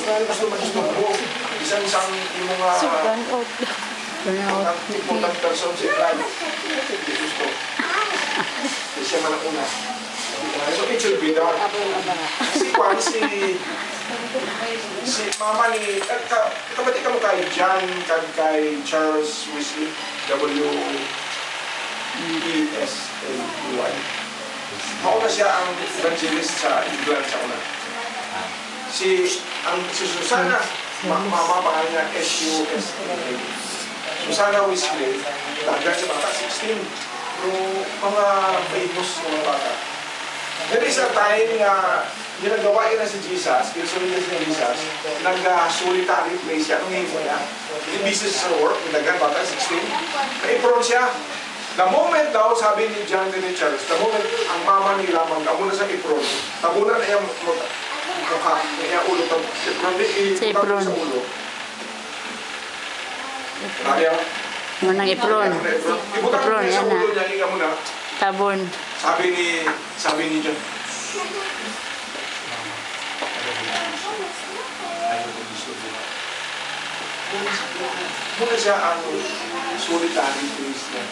gusto mo. Isang yung mga important person sa life. Hindi gusto. Hindi siya man ang una. So it should be done. Si mama ni, kapatid ka mo kay John, kay Charles Wesley, W-E-S-L-E-Y. Mauna siya ang evangelist sa England sa una. Si Susana, mama pangalan niya S-U-S-A-N. Susana Wesley, tagal sa bata, 16. Yung mga famous mga bata. There is a time na ginagawa na si Jesus, pinasulit ni Jesus, nag-solitary place siya. Anong ngayon niya? In business sa work, nagdagan bata, 16. Na-apron siya. The moment daw, sabi ni John and Charles, the moment ang mama nila mag-abuna sa apron, tabunan na yung mukha, na yung ulo, apron sa ulo. Sabi ako? Manang apron. Apron, yan na. Tabon. Sabi ni John. Muna siya ang solitary place niya.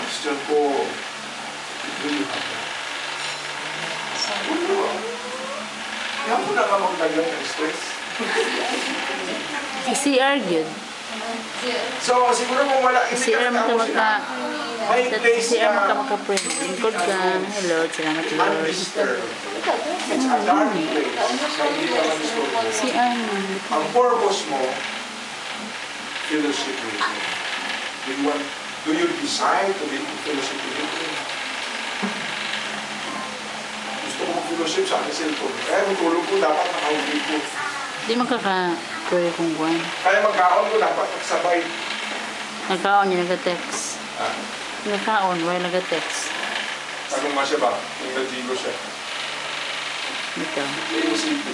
Question ko, do you have that? Kaya mo na nga magdagang ng stress. CR good. So, siguro kung wala, hindi CR ka maka may place CR na maka-print. Lingkod ka. Hello, salamat Lord. undisturbed. It's a dark place. So, hindi ka man-disturb. CR mo. Ang purpose mo, fellowship with me. Do you decide to be fellowship with me? Gusto ko mag-fellowship sa aking cellphone. Kaya kung tulog ko, dapat nakahuli ko. Di makaka-pwede kong buwan. Kaya magkaon ko, dapat magsabay. Nagkaon niya, nag-text. Ah, Nagkaon, wala nag-text. tanong nga siya ba? Yung nag-digo siya. Ito. Yung city.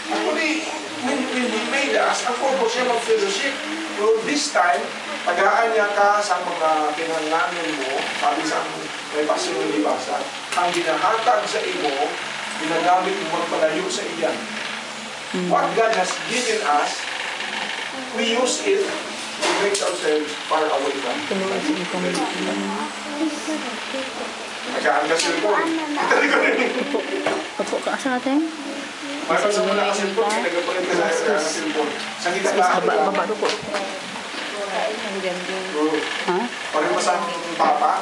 Actually, when he made us, ang purpose niya mag-fellowship. So this time, tagaan niya ka sa mga pinanganin mo, sabi sa may pasyon ng libasa, ang ginahatag sa imo, ginagamit mo magpalayo sa iyan. What God has given us, we use it to make ourselves far away from Him. Tagaan ka cellphone. Itali ko rin. Opo ka sa natin? Bakit sa mula ka cellphone, nagpapalit ka sa cellphone. Sa kita lahat ka. Baba ko. Ha? Pag mo sa papa,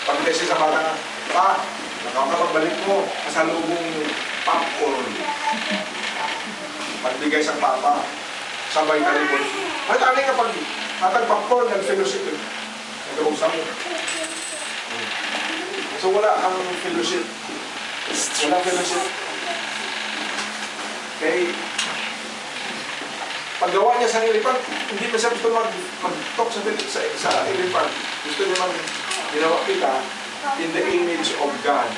pag-tesi sa bata nga, pa, nakakapagbalik mo, kasalubong popcorn. Pagbigay sa papa, sabay ka rin mo. Ay, tali ka pag hatag popcorn, nag-fellowship. Nag-usap mo. So wala ang fellowship. Walang fellowship. Okay. Paggawa niya sa elephant, hindi pa siya gusto mag-talk sa elephant. Gusto niya ginawa kita in the image of God,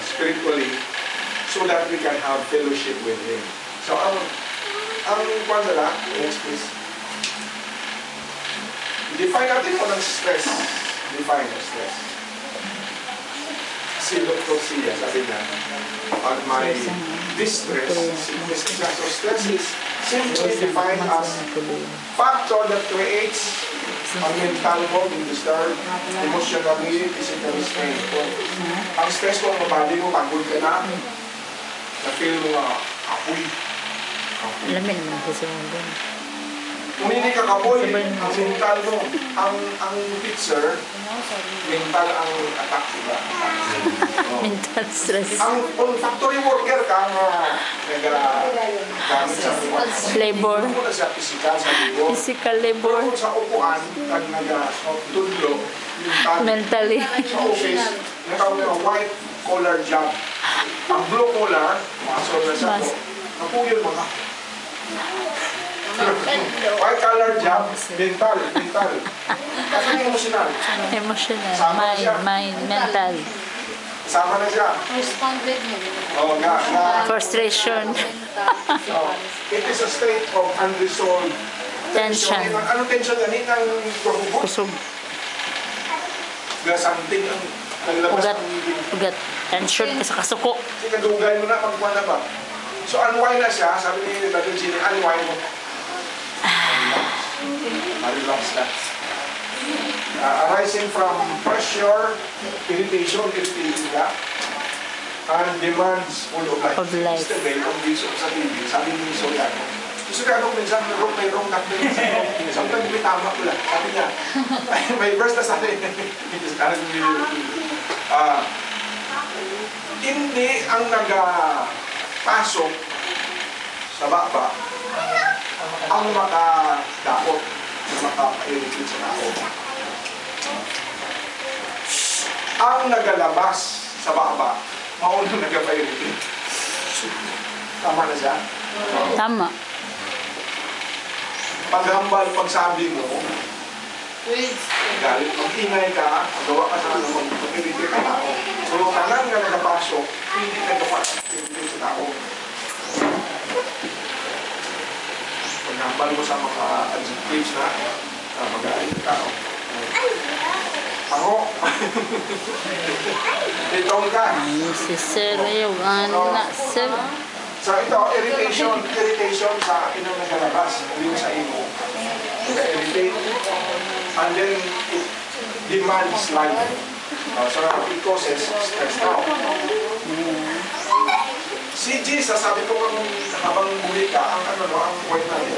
spiritually, so that we can have fellowship with Him. So, ang kwanzala, next please. Define natin kung ng stress. Define the stress. Si Dr. Sia, sabi niya, pag may distress, sickness, so stress is simply defined as factor that creates ang mental mo, being disturbed, emotionally, physically strained. Ang stress mo, ang body mo, pagod ka na-feel mo nga apoy. Alamin naman kasi mo. Kung hindi ka kapoy, ang mental mo, ang picture, mental ang attack, diba? Mental stress. Kung factory worker ka nag-gamit sa Labor. Doon mo na siya physical sa libro. Physical labor. Pero sa upuan, nag-tudlo, Mentally. sa office, nakawin ang white collar job. Ang blue collar, masol na siya po. Napuyol mo na. White collar job, mental. Kasi emotional. Emotional. Sama siya. Mind. Mental. Sama na siya. Responded mo. Oh, Frustration. It is a state of unresolved Tension. Ano tension yan? Hinang Kusog. Bigla something ang naglabas Ugat. ng ngipin. Ugat. Tension ka sa kasuko. Kasi kadugay mo na pagkuha na ba? So unwind na siya, sabi ni Brother Gini, unwind mo. Relax ka. Arising from pressure, irritation ka, and demands full of life. Of life. Mr. Bell, kung gusto sa TV, sabi ni Soriano, Soriano, minsan may wrong cut din sa sometimes may tama ko lang. Sabi niya, may verse na sabi, hindi ang nagpasok sa baba ang makadakot, maka-irritate sa tao. Ang nagalabas sa baba, maunang nagpa-irritate. Tama na siya? Tama. Paghambal, pagsabi mo, galit, mag-ingay ka, magawa ka sa ano, mag-irritate ka tao. So, tanan nga nagapasok, hindi nagpa-irritate sa tao. Paghambal mo sa mga adjectives na mag-aalit ka tao. Ako, itong ka. Si Sir yung anak, Sir. So ito, irritation sa akin ang nagalabas, yung sa imo. Irritate, and then it demands life. So it causes stress now. Si Jesus, sabi ko habang buhay ka, ang ang point natin,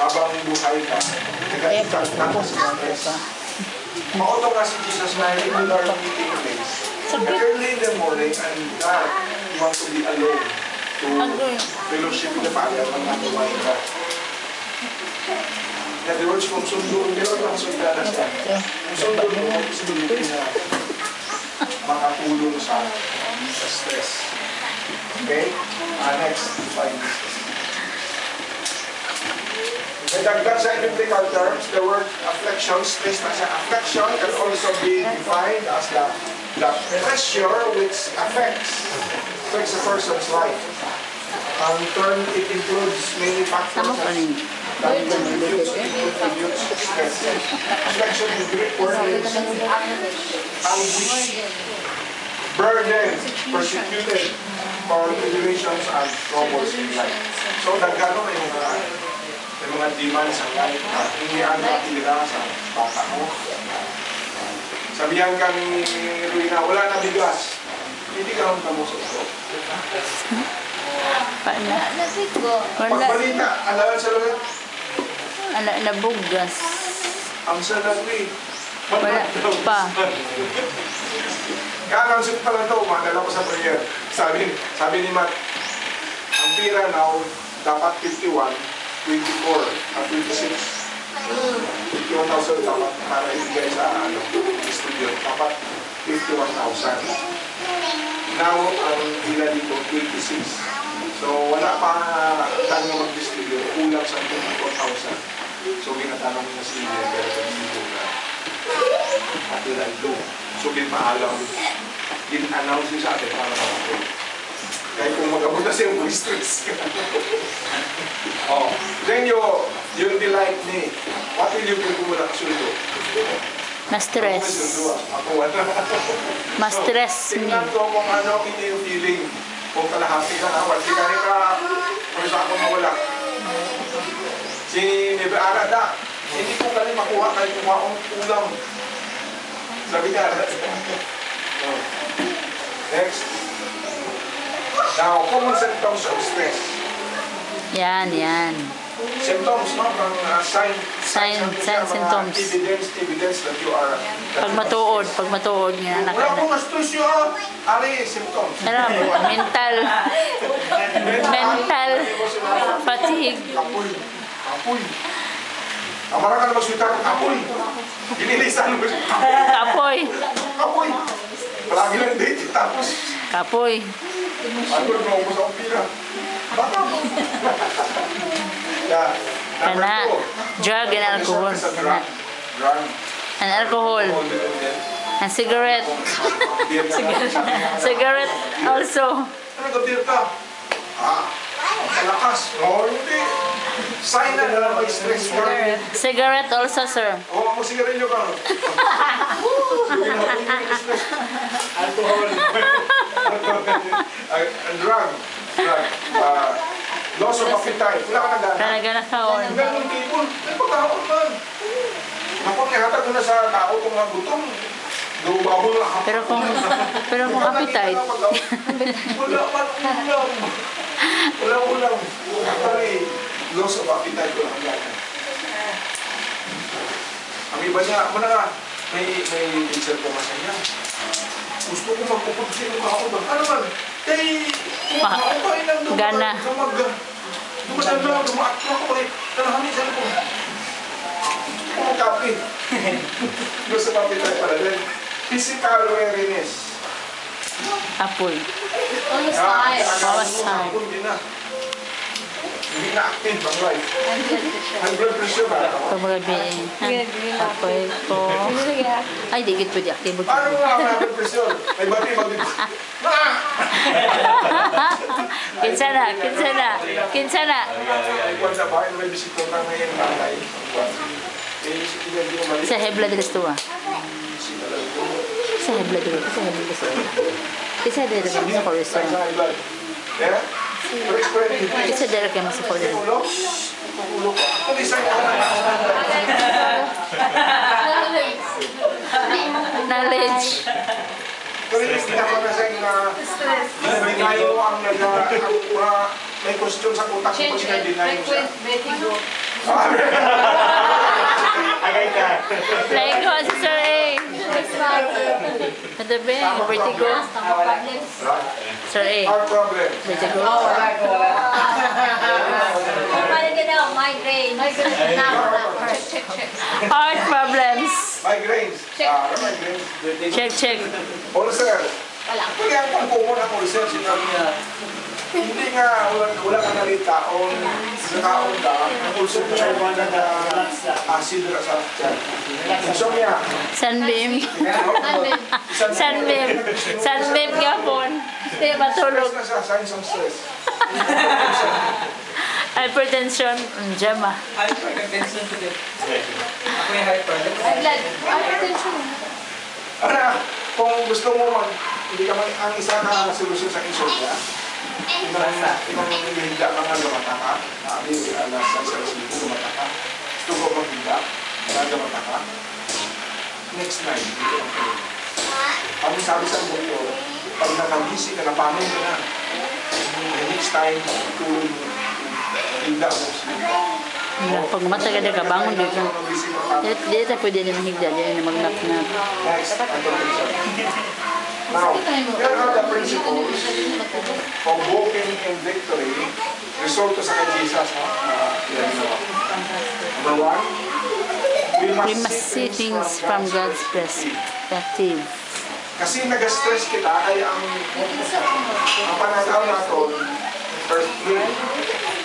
habang buhay ka, nag-iikat ka sa stress. Mauto nga si Jesus na regular meeting place. Early in the morning, and God want to be alone to fellowship with the Father ng anuway ka. In other words, kung sundo, meron lang sunda na siya. Kung sundo mo, may possibility na makatulong sa stress. Okay? Next, find this. Dagdag sa biblical terms, the word affliction, stress na siya. Affliction can also be defined as the pressure which affects a person's life. Ang term, it includes many factors that contribute stress. Affliction in Greek word means anguish, burden, persecuted, or tribulations and troubles in life. So, nagkaroon may mga demands sa life na hindi ang matira sa bata mo. Sabihan ka ni Ruina, wala na bigas. Hindi ka naman kamusok ko. Paano? Pagbalita, alalan sa lugar. Nabugas. Ang salari. Wala pa. Ka-announcement pa lang ito, madala ko sa prayer. Sabi ni Matt, ang pira now, dapat 51, 24 at 26. 51,000 dapat para ibigay sa studio. Dapat 51,000. Now, ang pila dito, 26. So, wala pa tayo mag-distribute. Kulang sa 24,000. So, ginatanong niya si India, pero pag-distribute na. At yun ay do. So, ginmaalam. Gin-announce niya sa atin para makapag. Kaya kung mag-abot na siya, stress ka. Oh. Then yung delight ni, what will you do kung wala ka sundo? Ma-stress. Ako wala. Ma-stress me. Tingnan ko kung ano yung feeling. Kung kalahati ka na, wala ka rin ka, kung saan ako mawala. Si Nebe Arada, hindi ko galing makuha kahit kumaong ulam. Sabi niya, next. Now, common symptoms of stress. Yan. Symptoms, no? Signs, symptoms. Evidence that you are... Pag matuod nga anak. Wala ko ma-stress yun. Ari, symptoms. Ano, mental fatigue. Kapoy. Amara ka na mag-sweater, kapoy. Ginilisan mo. Kapoy. Palagi lang date, tapos... Kapoy. Ano na ako sa pira? Baka mo. Yeah. Kana. Drug and alcohol. Kana. Drug. And alcohol. And cigarette. Cigarette also. Ano ka-beer ka? Malakas. Oo, hindi. Sign na may stress ka. Cigarette also, sir. Oo, mag-sigarilyo ka. Alcohol. Drug. Loss of appetite. Wala ka na gana. Talaga na kaon. Ganun people. May pagkaon man. Naku, nihatag mo na sa tao kung mga gutom. Gawababol na ako. Pero kung appetite. Wala man ulam. Wala ulam. Actually, loss of appetite ko lang gana. Ang iba niya, ano nga, may picture ko masaya. Gusto ko magpupagsin ng ako ba? Ano man? Kay, kumakain pa rin ang Gana. dumadala, dumaatro ko eh. Nalahanin siya ko. Kumakapi. Gusto pa pitay pala din. Physical weariness. Apoy. Mawasan. Hindi na active ang life. High blood pressure ba? Pamagabi. Apoy ko. Ay, di git pwede aktibo. Ano nga ang high blood pressure? May bati Kinsa na. Ikuan sa bahay, may bisikleta na yung tatay. Sa hebla de Listua. Sa hebla de Listua. Kinsa de sa Forest. Kinsa de ka sa Forest. Knowledge. Pero yung pinakamasay na dinayo ang may question sa utak ko pag dinayo siya. Agay ka. Like ko, si Sir A. Ano ba yung vertigo? Sir A. Our problem. Vertigo. Migraine. Heart problems. Migraines. Migraines. Check. Ulcer. Kaya ang pangkumon ang ulcer, sinabi niya, hindi nga wala ka nalita o nakaon ka, ang ulcer ko siya yung acid sa tiyan. Insomnia. Sunbeam. Sunbeam gapon. Hindi matulog. Stress na siya, signs of stress. Hypertension. Jama. Hypertension to them. Ako yung hypertension. Ano, kung gusto mo hindi ka ang isa na solusyon sa insomnia, hinihigda ka nga lumata ka, alas sa isang lumata ka, gusto ko maghigda, lumata ka, next night, hindi ko lang tulog. Ang sabi sa doktor, pag nakagisi ka, napamin ka na, next time, tulog mo, higda mo, Pag matagal ka bangon dito. Dito pwede na mahigda. Dito na magnap-nap. next, now, here are the principles of walking in victory. Result to sa kay Jesus. Number one, We must see things from God's perspective. kasi nag-stress kita, kaya ang pananaw natin, firstly,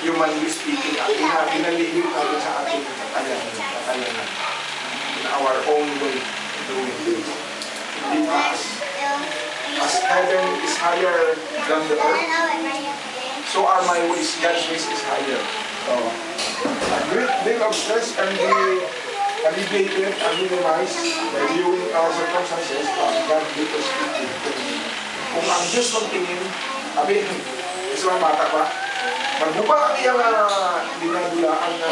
humanly speaking, pinalihim natin sa ating kakayanan. In our own way of doing things. Hindi as heaven is higher than the earth, so are my ways. God's ways is higher. So, a great deal of stress can be alleviated and minimized by viewing our circumstances from God's perspective. Kung ang Diyos magtingin, sabi, isa mga bata pa, magbuba ang iyang dinadulaan na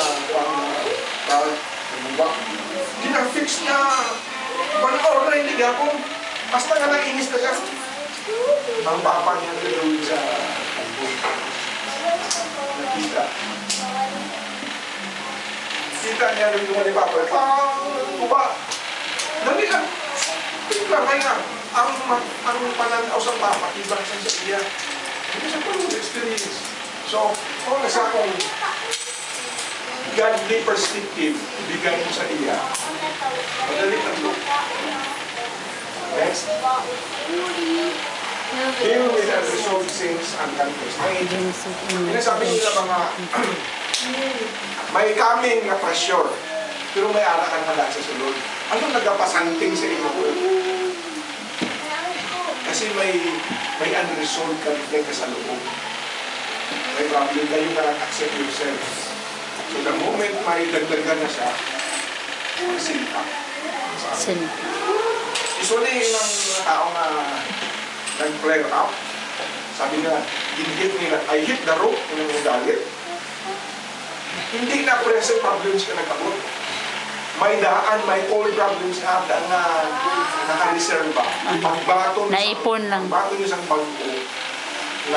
magbuba. Ginafix na panahon na hindi ako. Basta nga nainis na siya. Ang papa niya doon sa nakita. Kita niya rin yung mga papa. Buba. Dali lang. Tingnan kaya ang pananaw sa papa, ibang sa iya. Ito sa pang experience. So, kung nasa akong godly perspective, bigay mo sa iya. Madali lang doon. Next. Deal with unresolved sins and conflicts. Sinasabi nila mga may coming na pressure, pero may ara kang handa sa sulod. Anong nagpapasanting sa inyo? Kasi may unresolved conflict sa loob. May problem kayo na accept yourself. So the moment may dagdagan na siya, magsilpa. Sin. Usually, ng mga tao na nag-flare up, sabi nila, hit nila, I hit the rope, yun ang galit. Hindi na present problems ka nagkabot. May daan, may old problems na naka-reserve ba. Pagbato Naipon lang. Pagbato niyo sa bangko,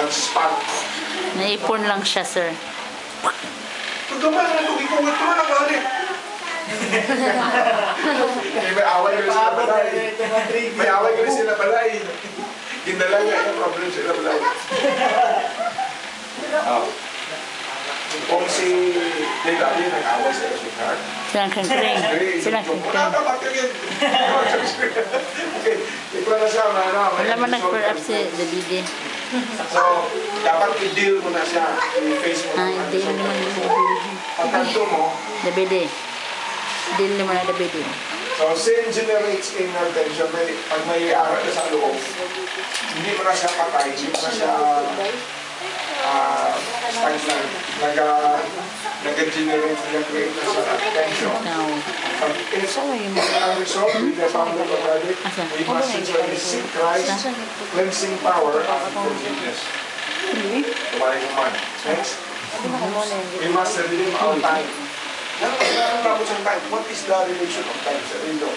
nag-spark. Naipon lang siya, sir. Pagkaman na tubig-uwit ko na galit. May away ka rin sila balay. May away ka rin sila balay. Gindala niya yung problem sila balay. Kung si Daddy nag-away sa sweetheart. Silang kring-kring. Silang kring-kring. Okay, ikaw na siya, Wala man nag-pour up si Davide. So, dapat i-deal mo na siya. I-face mo na. Hindi naman yung Pagkanto mo, Davide. Deal naman na Davide. so sin generates inner tension. Pag may aral na sa loob, hindi mo na siya patay, hindi mo na siya stagnant. Nag-generate, nag-create na sa tension. Now, Pag it's unresolved with the founder of addict, we must sincerely seek Christ's cleansing power of forgiveness. Tumaling naman. Next. We must redeem our time. Ano ang time? What is the relation of time sa relo?